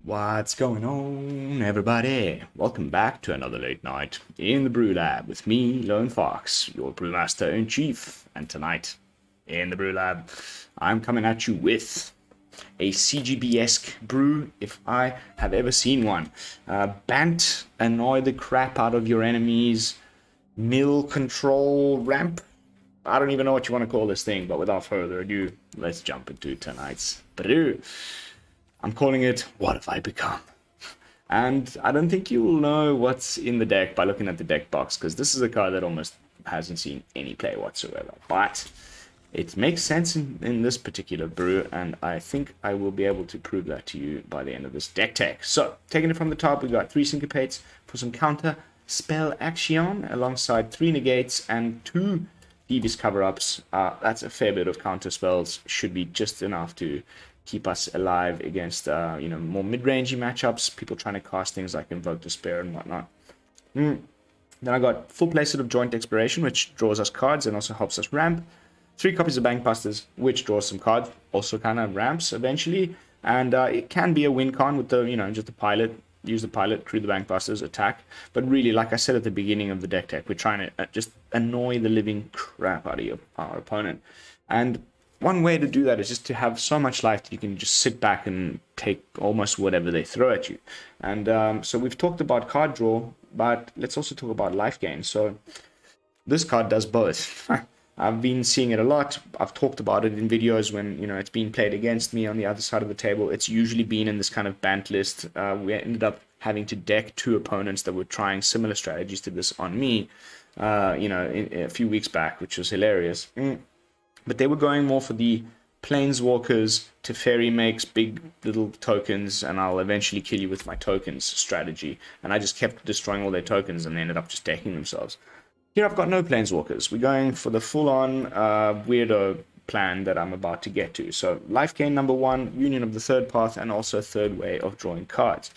What's going on, everybody? Welcome back to another late night in the BrewLab with me, Lone Fox, your brewmaster in chief. And tonight, in the BrewLab, I'm coming at you with a CGB-esque brew, if I have ever seen one. Bant, annoy the crap out of your enemies, mill control ramp. I don't even know what you want to call this thing, but without further ado, let's jump into tonight's brew. I'm calling it What Have I Become? And I don't think you will know what's in the deck by looking at the deck box, because this is a card that almost hasn't seen any play whatsoever. But it makes sense in this particular brew, and I think I will be able to prove that to you by the end of this deck tech. So, taking it from the top, we've got 3 Syncopates for some counter spell action, alongside 3 Negates and 2 Devious Cover-Ups. That's a fair bit of counter spells, should be just enough to keep us alive against more mid-rangey matchups, people trying to cast things like Invoke Despair and whatnot. Then I got full play set of Joint Exploration, which draws us cards and also helps us ramp. 3 copies of Bankbusters, which draws some cards, also kind of ramps eventually. And it can be a win con with the, just the pilot. Use the pilot, crew the Bankbusters, attack. But really, like I said at the beginning of the deck tech, we're trying to just annoy the living crap out of our opponent. And one way to do that is just to have so much life that you can just sit back and take almost whatever they throw at you. And so we've talked about card draw, but let's also talk about life gain. So this card does both. I've been seeing it a lot. I've talked about it in videos when, it's been played against me on the other side of the table. It's usually been in this kind of Bant list. We ended up having to deck 2 opponents that were trying similar strategies to this on me, a few weeks back, which was hilarious. But they were going more for the Planeswalkers, Teferi makes big little tokens, and I'll eventually kill you with my tokens strategy. And I just kept destroying all their tokens, and they ended up just decking themselves. Here I've got no Planeswalkers. We're going for the full-on weirdo plan that I'm about to get to. So life gain number 1, union of the third path, and also a third way of drawing cards.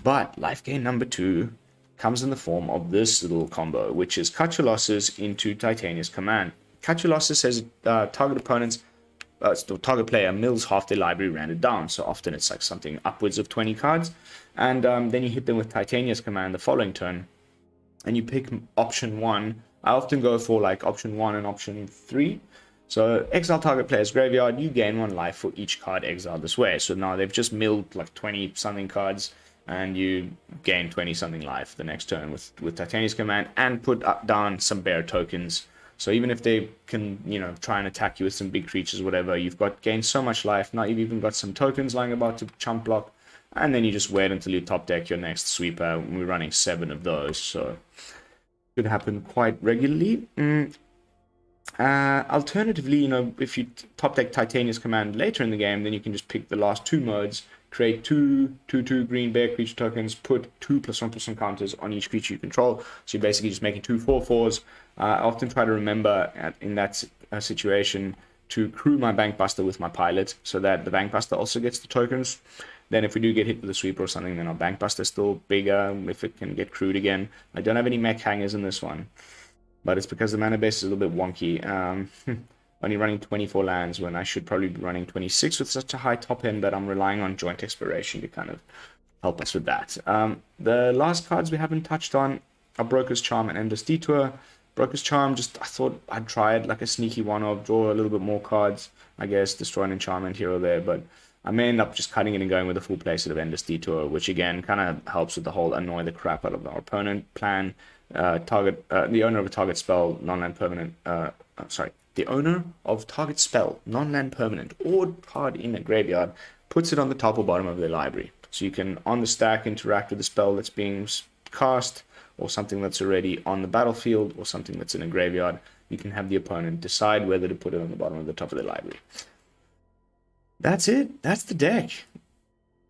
But life gain number 2 comes in the form of this little combo, which is cut your losses into Titania's command. Cut your losses says target opponents, target player mills half their library rounded down. So often it's like something upwards of 20 cards. And then you hit them with Titania's command the following turn. And you pick option 1. I often go for like option 1 and option 3. So exile target player's graveyard, you gain 1 life for each card exiled this way. So now they've just milled like 20 something cards, and you gain 20 something life the next turn with Titania's command, and put down some bear tokens. So even if they can, try and attack you with some big creatures, whatever, you've gained so much life. Now you've even got some tokens lying about to chump block. And then you just wait until you top deck your next sweeper. We're running 7 of those, so it could happen quite regularly. Alternatively, if you top deck Titania's command later in the game, then you can just pick the last 2 modes, create 2/2 green bear creature tokens, put 2+1/+1 counters on each creature you control. So you're basically just making 2 4/4s. I often try to remember in that situation to crew my Bankbuster with my pilot, so that the Bankbuster also gets the tokens. Then if we do get hit with a sweeper or something, then our Bankbuster is still bigger if it can get crewed again. I don't have any mech hangers in this one, but it's because the mana base is a little bit wonky. Only running 24 lands when I should probably be running 26 with such a high top end that I'm relying on Joint Exploration to kind of help us with that. The last cards we haven't touched on are Broker's Charm and Endless Detour. Broker's Charm, I thought I'd try it like a sneaky one-off, draw a little bit more cards, I guess, destroy an enchantment here or there, but I may end up just cutting it and going with a full playset of Endless Detour, which again kind of helps with the whole annoy the crap out of our opponent plan. The owner of a target spell, non-land permanent, the owner of target spell, non-land permanent, or card in a graveyard, puts it on the top or bottom of their library. So you can, on the stack, interact with the spell that's being cast, or something that's already on the battlefield, or something that's in a graveyard. You can have the opponent decide whether to put it on the bottom or the top of their library. That's it. That's the deck.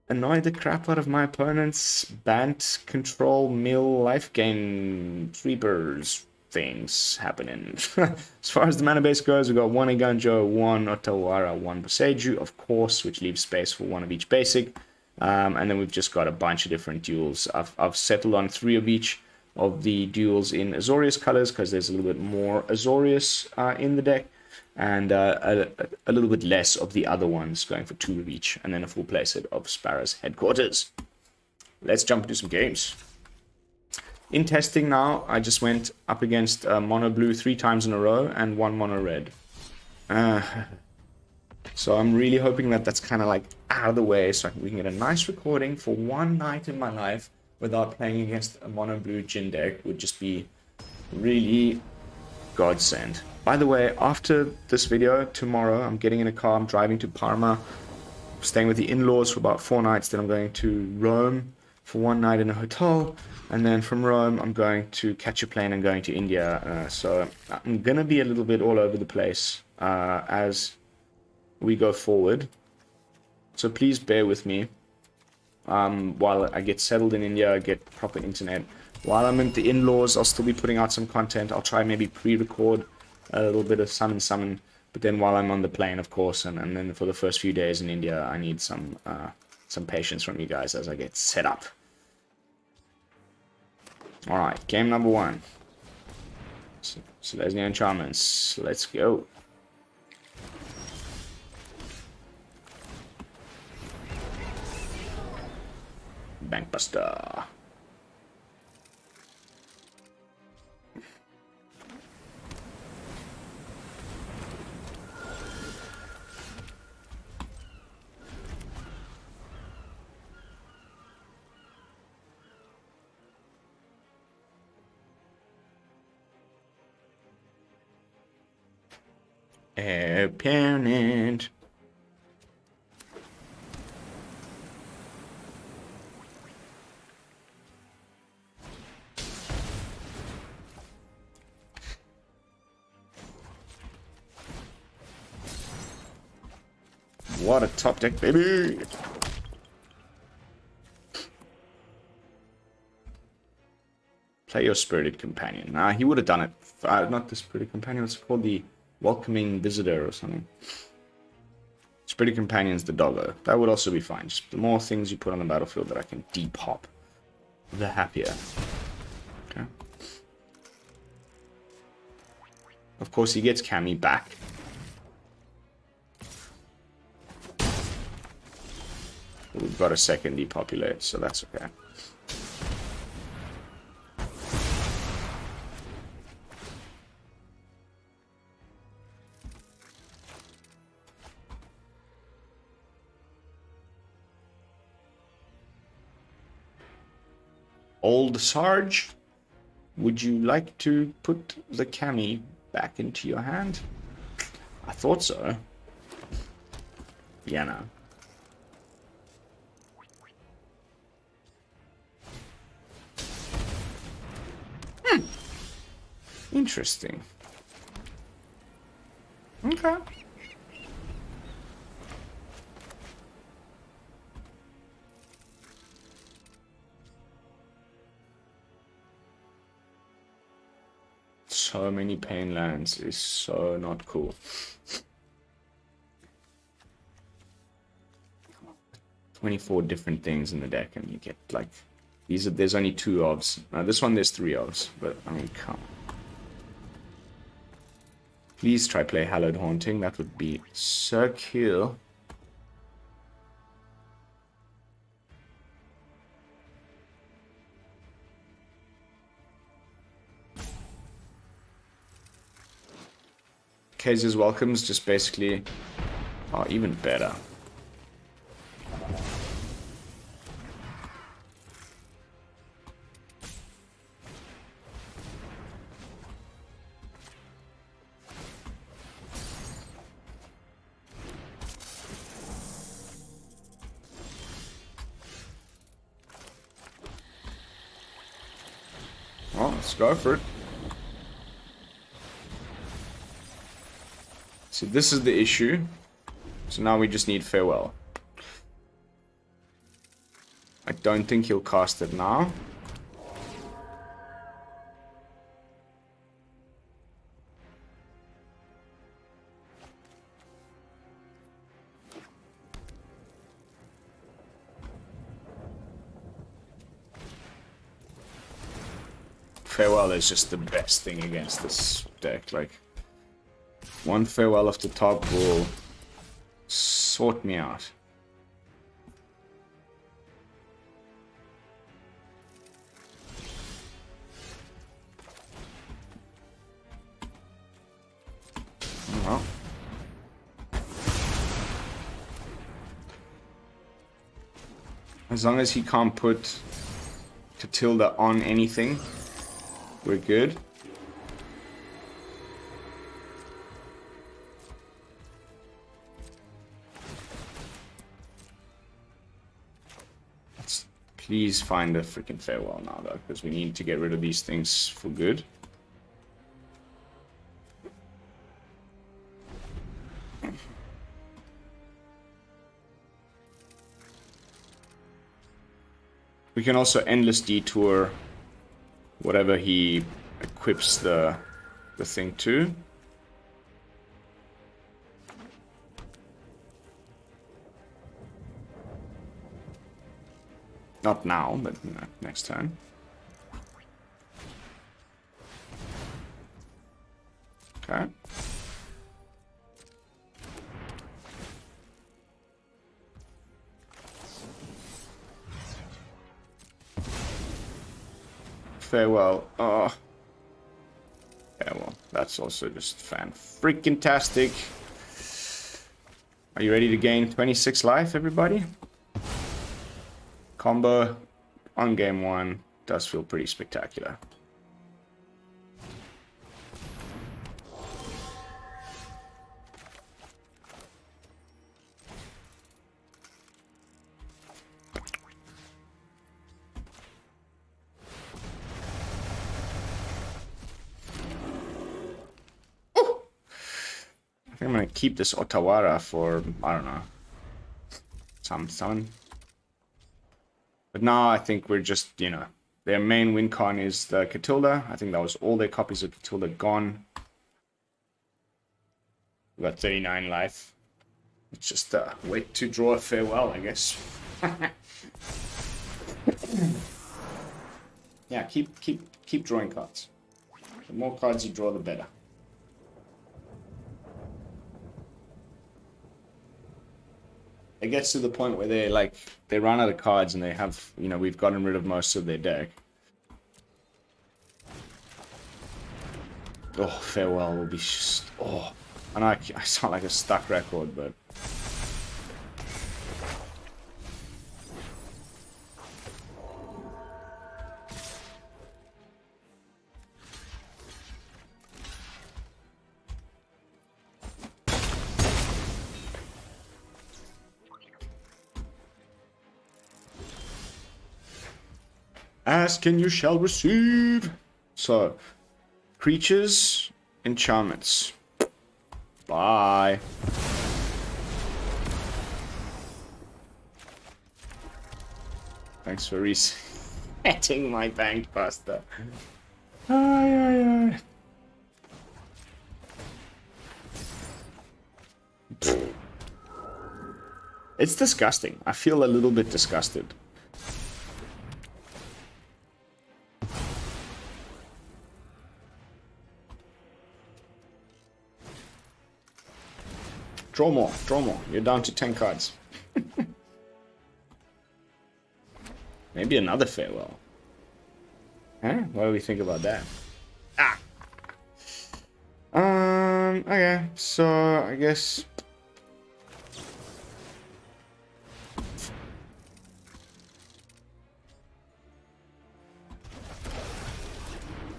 Annoy the crap out of my opponents. Bant, control, mill, life gain, sweepers, things happening. As far as the mana base goes, we've got 1 Eiganjo, 1 Otawara, 1 Boseiju, of course, which leaves space for 1 of each basic. And then we've just got a bunch of different duels. I've settled on 3 of each of the duels in Azorius colors because there's a little bit more Azorius in the deck. and a little bit less of the other ones, going for 2 of each, and then a full playset of Spara's headquarters. Let's jump into some games. In testing now, I just went up against mono blue 3 times in a row and 1 mono red. So I'm really hoping that that's kind of like out of the way, so we can get a nice recording for one night in my life without playing against a mono blue Jin deck. Would just be really godsend. By the way, after this video, tomorrow, I'm getting in a car, I'm driving to Parma, staying with the in-laws for about 4 nights, then I'm going to Rome for 1 night in a hotel, and then from Rome, I'm going to catch a plane and going to India. So I'm going to be a little bit all over the place as we go forward. So please bear with me while I get settled in India, get proper internet. While I'm at the in-laws, I'll still be putting out some content. I'll try maybe pre-record a little bit of summon. But then while I'm on the plane, of course, and then for the first few days in India, I need some patience from you guys as I get set up. Alright, game number 1. Selesnya Enchantments. Let's go. Bankbuster. Opponent. What a top deck, baby! Play your Spirited Companion. Nah, he would have done it. Not the Spirited Companion, it's called the Welcoming Visitor or something. Spirited Companion's the doggo. That would also be fine. Just the more things you put on the battlefield that I can depop, the happier. Okay. Of course, he gets Cammy back. We've got a second Depopulate, so that's okay. Old Sarge, would you like to put the Cammy back into your hand? I thought so. Yeah, no. Interesting. Okay. So many pain lands is so not cool. 24 different things in the deck, and you get like these. There's only 2 ofs. This one there's 3 ofs, but I mean, come on. Please try play Hallowed Haunting. That would be so cool. Kaiser's Welcomes just basically are even better. Well, let's go for it. So this is the issue. So now we just need Farewell. I don't think he'll cast it now. Farewell is just the best thing against this deck, like... One farewell off the top will sort me out. Well. As long as he can't put Catilda on anything, we're good. Let's please find a freaking farewell now, though, because we need to get rid of these things for good. We can also Endless Detour whatever he equips the thing to. Not now, but next time. Okay. Farewell. Oh. Yeah, well, that's also just fan-freaking-tastic. Are you ready to gain 26 life, everybody? Combo on game 1 does feel pretty spectacular. I think I'm gonna keep this Otawara for, I don't know, some summon. But now I think we're just, you know, their main win con is the Catilda. I think that was all their copies of Catilda gone. We got 39 life. It's just wait to draw a farewell, I guess. Yeah, keep drawing cards. The more cards you draw, the better. It gets to the point where they run out of cards and they have, you know, we've gotten rid of most of their deck. Oh, farewell will be just, oh. I know I sound like a stuck record, but ask and you shall receive. So, creatures, enchantments. Bye. Thanks for resetting my Bankbuster. Aye. It's disgusting. I feel a little bit disgusted. Draw more. You're down to 10 cards. Maybe another farewell. Huh? What do we think about that? Ah! Okay, so I guess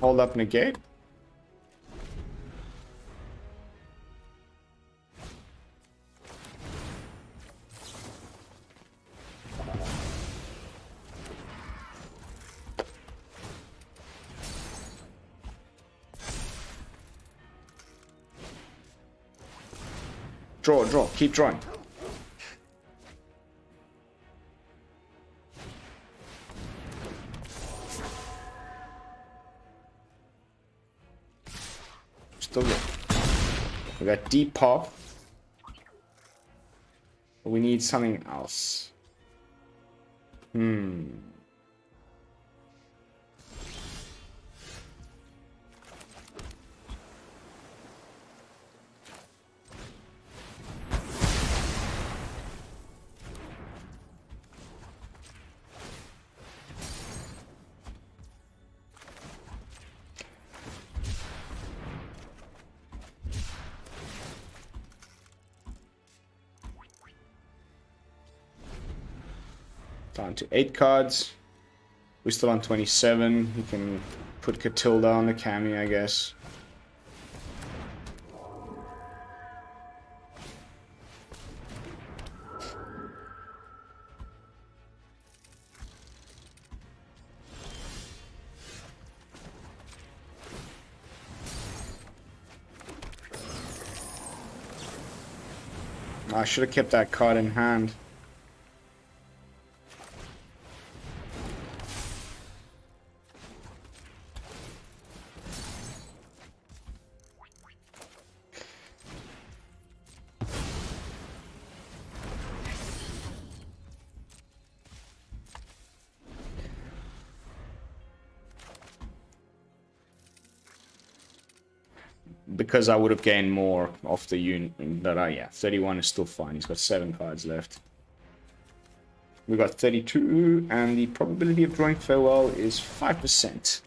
hold up Negate. Draw, keep drawing. Still good. We got Depop. But we need something else. Down to 8 cards. We're still on 27. We can put Catilda on the Cami, I guess. I should have kept that card in hand. Because I would have gained more off the unit. Yeah, 31 is still fine. He's got 7 cards left. We got 32, and the probability of drawing Farewell is 5%.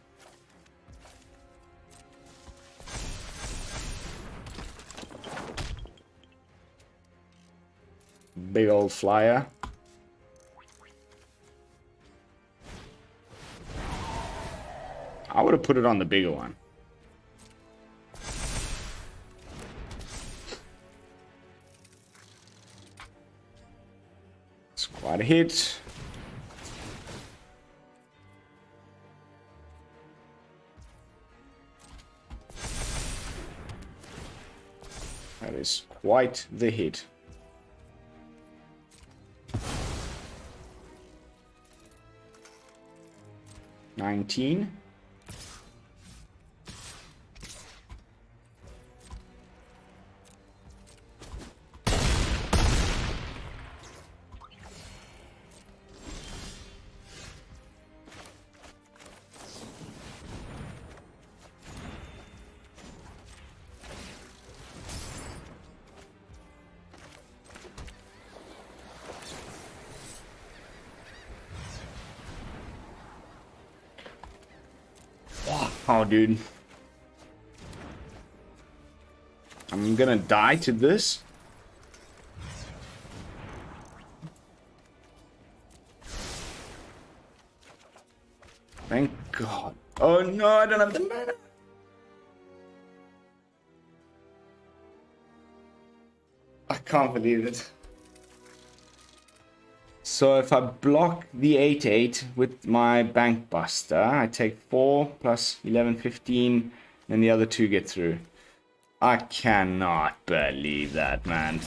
Big old flyer. I would have put it on the bigger one. Quite a hit. That is quite the hit. $19. Oh, dude. I'm gonna die to this. Thank God. Oh no, I don't have the mana. I can't believe it. So if I block the 8/8 with my Bankbuster, I take 4 plus 11, 15, and the other 2 get through. I cannot believe that, man.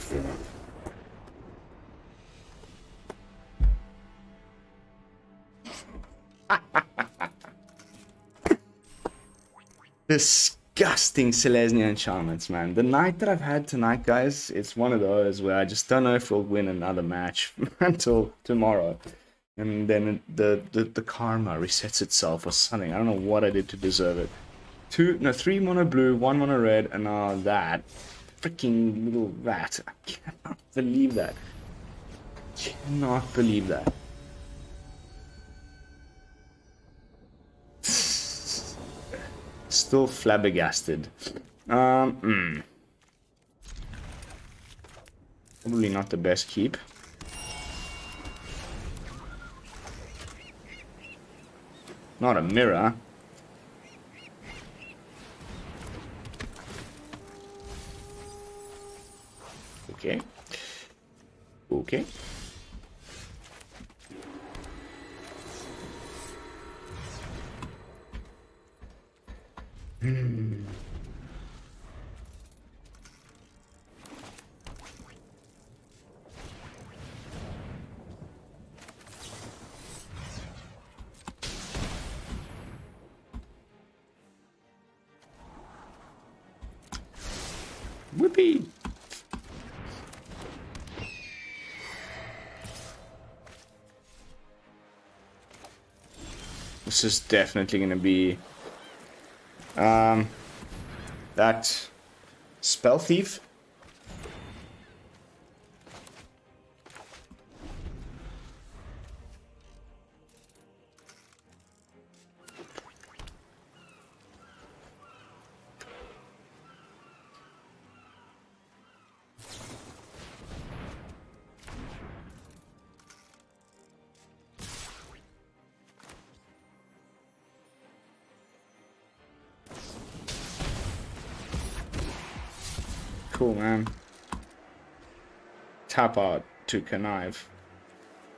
Disgusting Selesnya enchantments, man. The night that I've had tonight, guys, it's one of those where I just don't know if we'll win another match until tomorrow. And then the karma resets itself or something. I don't know what I did to deserve it. 3 mono blue, 1 mono red, and now that freaking little rat. I cannot believe that. Cannot believe that. Still flabbergasted. Probably not the best keep. Not a mirror. Okay. Okay. Whoopee! This is definitely going to be that Spell Thief. cool, man. Tap out to connive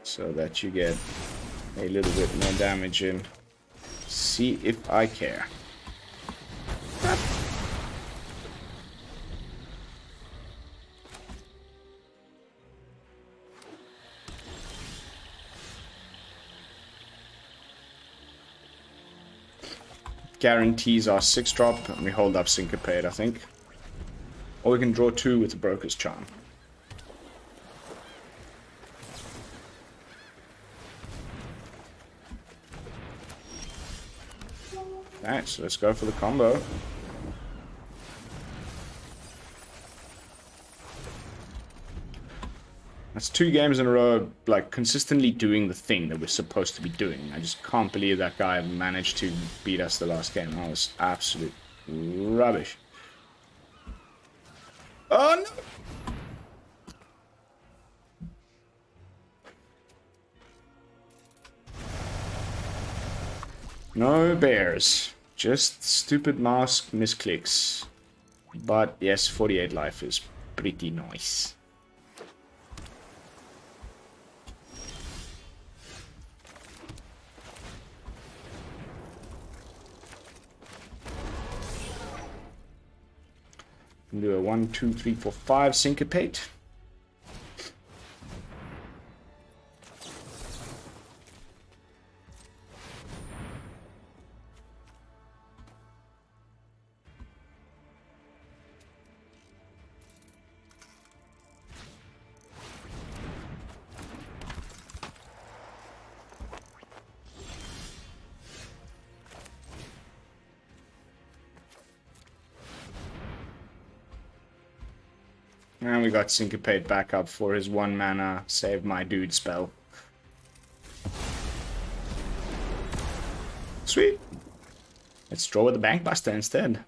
so that you get a little bit more damage in. See if I care. Guarantees our 6-drop, and we hold up Syncopate, I think. Or we can draw 2 with the Broker's Charm. Alright, so let's go for the combo. That's 2 games in a row, like, consistently doing the thing that we're supposed to be doing. I just can't believe that guy managed to beat us the last game. That was absolute rubbish. Oh, no! No bears. Just stupid mouse misclicks. But, yes, 48 life is pretty nice. Do a 1, 2, 3, 4, 5 Syncopate. And we got Syncopate back up for his 1 mana save my dude spell. Sweet. Let's draw with the Bankbuster instead.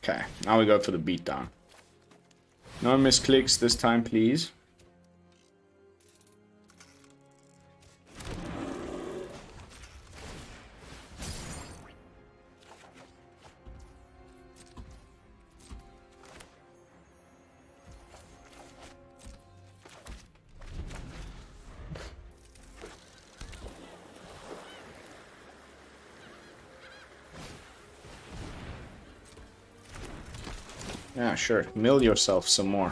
Okay, now we go for the beatdown. No misclicks this time, please. Yeah, sure. Mill yourself some more.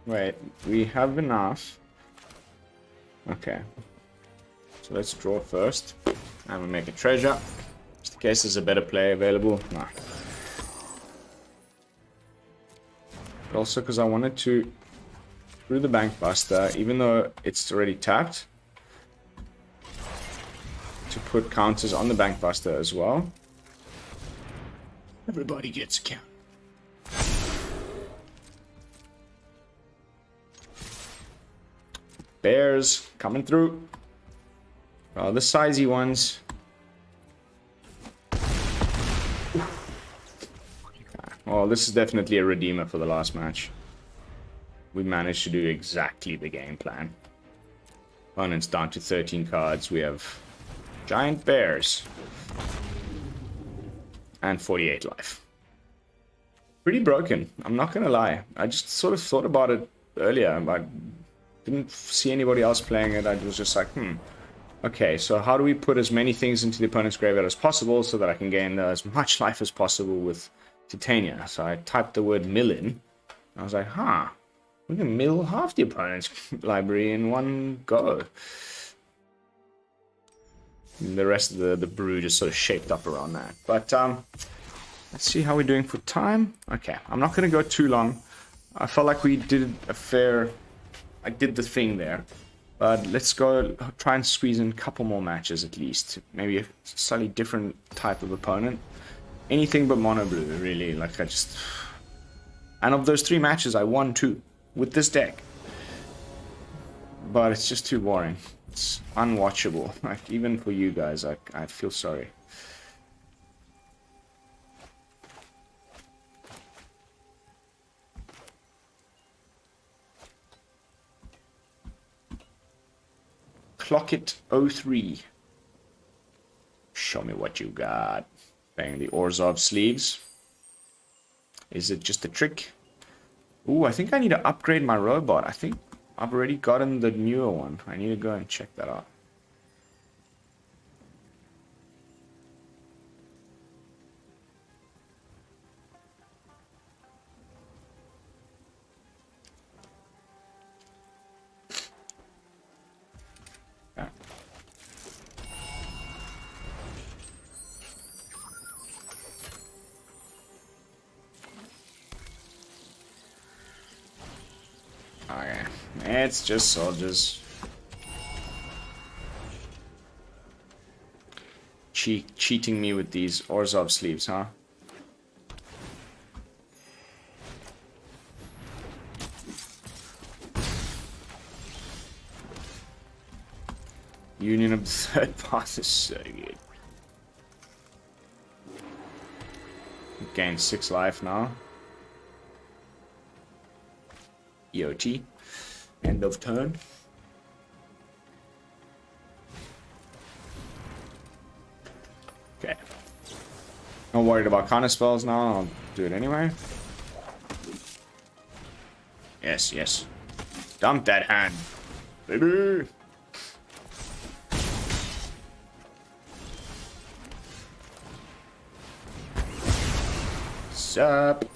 Wait, we have enough. Okay. So let's draw first. And we make a treasure. Just in case there's a better play available. Nah. But also because I wanted to through the Bankbuster, even though it's already tapped, to put counters on the Bankbuster as well. Everybody gets a count. Bears coming through. Oh, the sizey ones. Well, this is definitely a redeemer for the last match. We managed to do exactly the game plan. Opponent's down to 13 cards. We have giant bears. And 48 life. Pretty broken, I'm not gonna lie. I just sort of thought about it earlier. I didn't see anybody else playing it. I was just like, okay, so how do we put as many things into the opponent's graveyard as possible so that I can gain as much life as possible with Titania? So I typed the word mill in. I was like, we can mill half the opponent's library in one go. And the rest of the brew just sort of shaped up around that. But let's see how we're doing for time. Okay, I'm not going to go too long. I felt like we did a fair... I did the thing there. But let's go try and squeeze in a couple more matches at least. Maybe a slightly different type of opponent. Anything but mono blue, really. Like, I just... And of those 3 matches, I won 2. With this deck. but it's just too boring. It's unwatchable. Like, even for you guys, I feel sorry. Clock it 03. Show me what you got. Bang the Orzhov sleeves. Is it just a trick? Ooh, I think I need to upgrade my robot. I think I've already gotten the newer one. I need to go and check that out. Okay, it's just soldiers. Cheating me with these Orzhov sleeves, huh? Union of the Third Path is so good. Gain 6 life now. EOT. End of turn. Okay. Not worried about counter spells now. I'll do it anyway. Yes, yes. Dump that hand. Baby. Sup?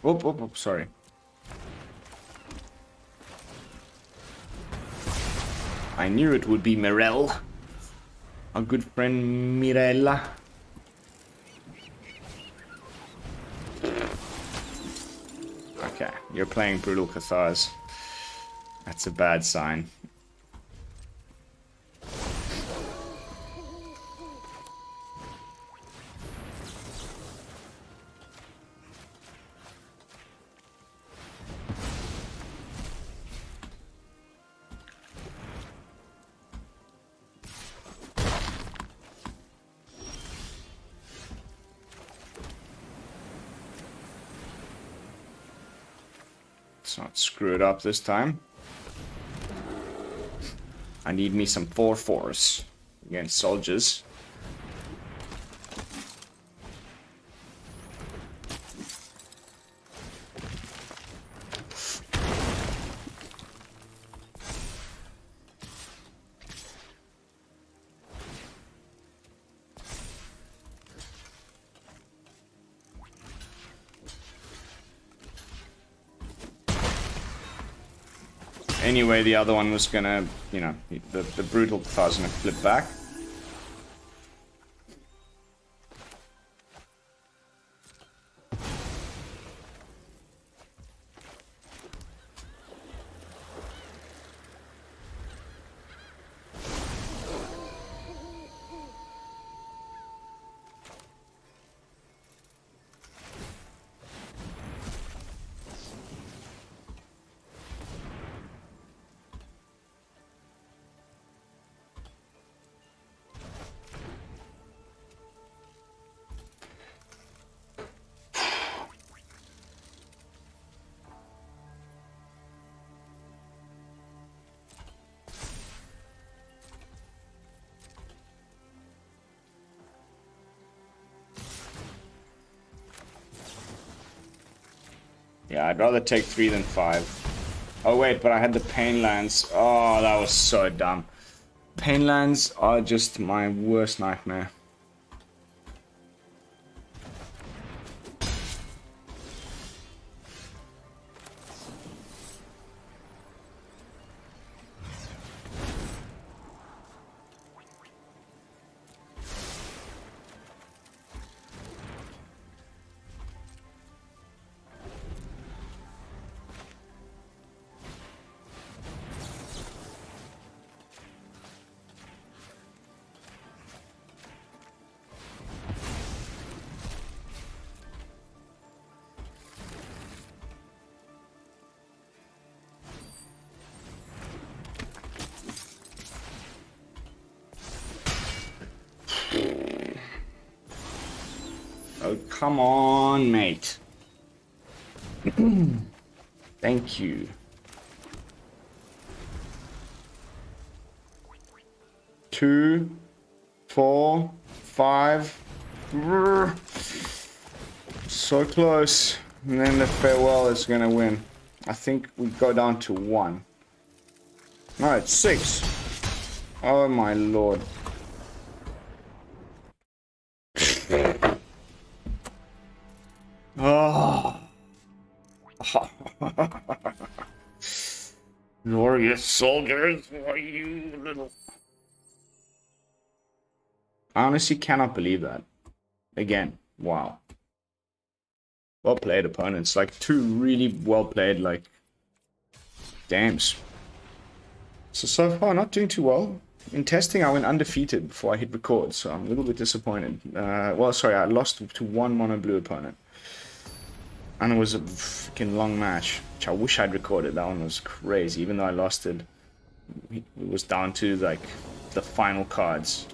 Oh, sorry. I knew it would be Mirel. Our good friend Mirella. Okay, you're playing Brutal Cathars. That's a bad sign. Let's not screw it up this time. I need me some 4/4s against soldiers. Anyway, the other one was gonna, you know, the brutal Cathars gonna flip back. Yeah, I'd rather take 3 than 5. Oh wait, but I had the Painlands. Oh, that was so dumb. Painlands are just my worst nightmare. come on, mate. Thank you. Two, 4, 5. So close. And then the farewell is going to win. I think we go down to 1. No, it's 6. Oh my lord. Oh. Glorious soldiers, why you little... I honestly cannot believe that. Again, wow. Well played opponents, like 2 really well played, like, games. So far not doing too well. In testing I went undefeated before I hit record, so I'm a little bit disappointed. Well, sorry, I lost to 1 mono blue opponent. And it was a freaking long match, which I wish I'd recorded. That one was crazy, even though I lost it. It was down to, like, the final cards.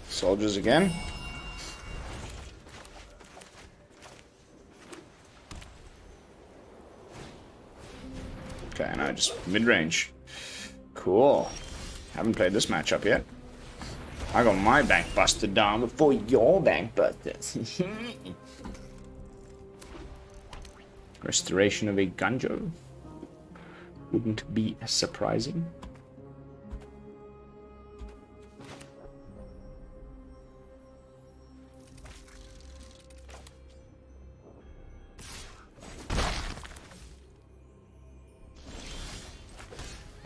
Soldiers again. Okay, now just mid-range. Cool. Haven't played this matchup yet. I got my Bankbuster down before your Bankbusters. Restoration of Eiganjo. Wouldn't be as surprising.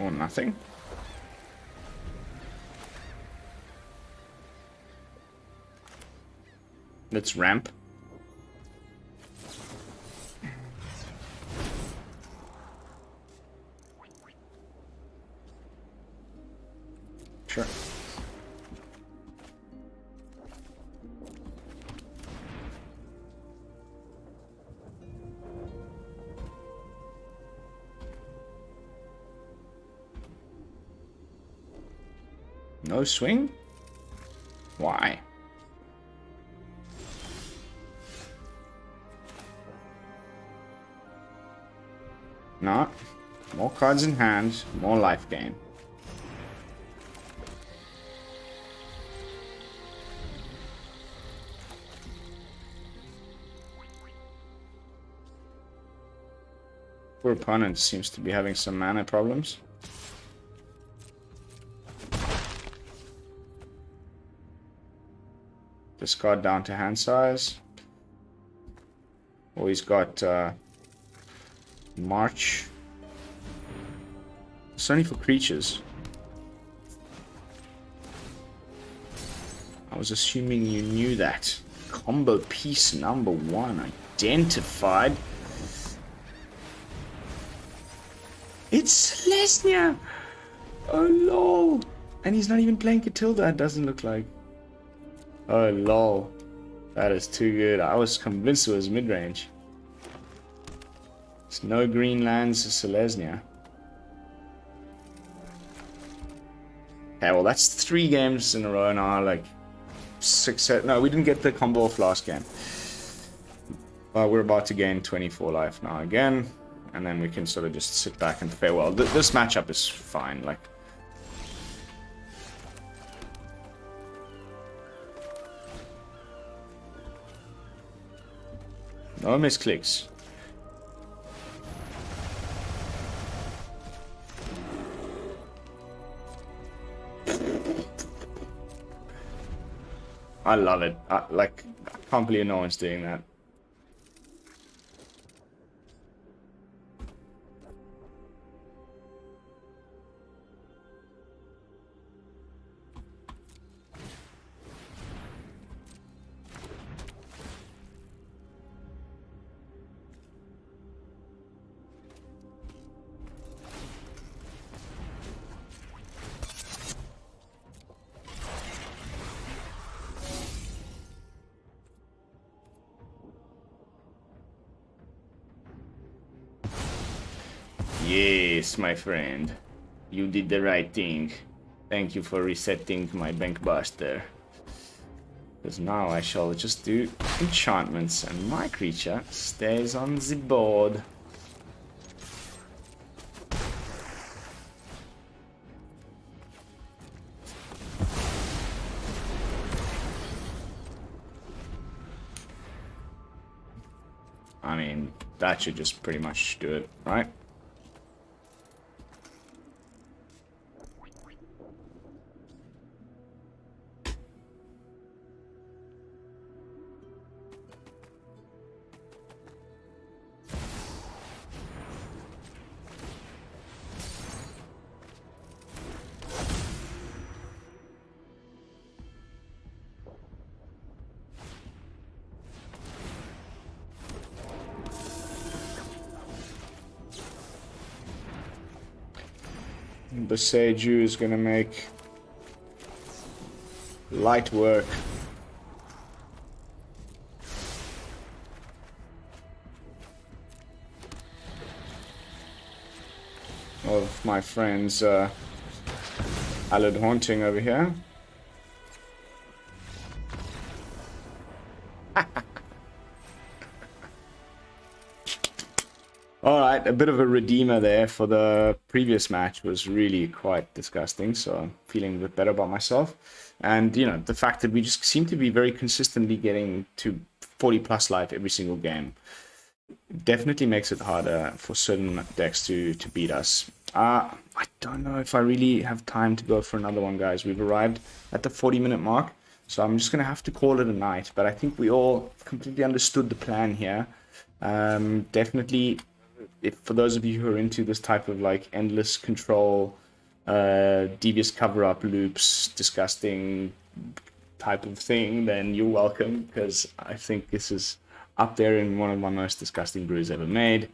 Or nothing. Let's ramp. Sure. No swing? Why? Not. More cards in hand, more life gain. Poor opponent seems to be having some mana problems. Discard down to hand size. Oh, he's got March. It's only for creatures. I was assuming you knew that. Combo piece number 1 identified. It's Selesnya! Oh lol! And he's not even playing Catilda, it doesn't look like. Oh lol. That is too good. I was convinced it was mid-range. There's no green lands, Selesnya. Okay, well that's 3 games in a row now, like 6... No, we didn't get the combo off last game. We're about to gain 24 life now again. And then we can sort of just sit back and farewell. This matchup is fine, like... No misclicks. I love it. I can't believe no one's doing that. Nice, my friend. You did the right thing. Thank you for resetting my Bankbuster. Because now I shall just do enchantments and my creature stays on the board. I mean, that should just pretty much do it, right? Boseiju is gonna make light work. Of my friend's Allied Haunting over here. Alright, a bit of a redeemer there for the previous match was really quite disgusting, so I'm feeling a bit better about myself. And, you know, the fact that we just seem to be very consistently getting to 40 plus life every single game definitely makes it harder for certain decks to beat us. I don't know if I really have time to go for another one, guys. We've arrived at the 40-minute mark, so I'm just going to have to call it a night. But I think we all completely understood the plan here. Definitely... If for those of you who are into this type of like endless control, devious cover-up loops, disgusting type of thing, then you're welcome, because I think this is up there in one of my most disgusting brews ever made.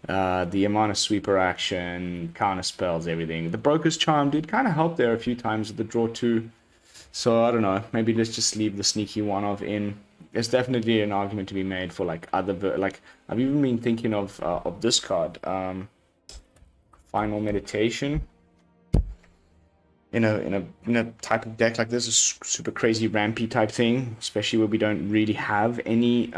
The amount of sweeper action, counter spells, everything. The Broker's Charm did kind of help there a few times with the draw 2. So I don't know, maybe let's just leave the sneaky one-off in. There's definitely an argument to be made for like other, like I've even been thinking of this card, Final Meditation. In a type of deck like this, a super crazy rampy type thing, especially where we don't really have any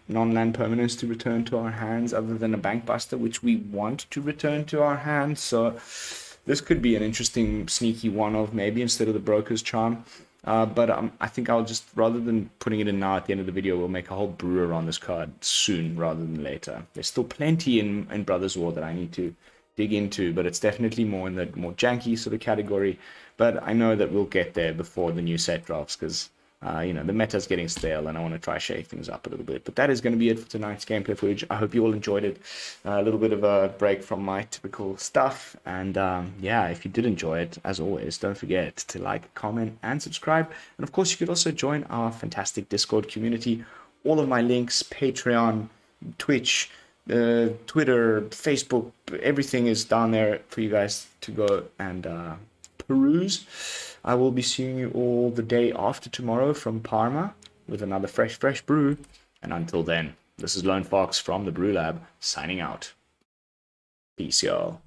non-land permanents to return to our hands other than a Bankbuster, which we want to return to our hands. So this could be an interesting sneaky one-off maybe instead of the Broker's Charm. But I think I'll just, rather than putting it in now at the end of the video, we'll make a whole brewer on this card soon rather than later. There's still plenty in Brothers War that I need to dig into, but it's definitely more in the more janky sort of category. But I know that we'll get there before the new set drops, because you know, the meta's getting stale and I want to try shake things up a little bit. But that is going to be it for tonight's gameplay footage. I hope you all enjoyed it. A little bit of a break from my typical stuff. And yeah, if you did enjoy it, as always, don't forget to like, comment, and subscribe. And of course, you could also join our fantastic Discord community. All of my links, Patreon, Twitch, Twitter, Facebook, everything is down there for you guys to go and peruse. I will be seeing you all the day after tomorrow from Parma with another fresh brew. And until then, this is Lone Fox from the BrewLab signing out. Peace, y'all.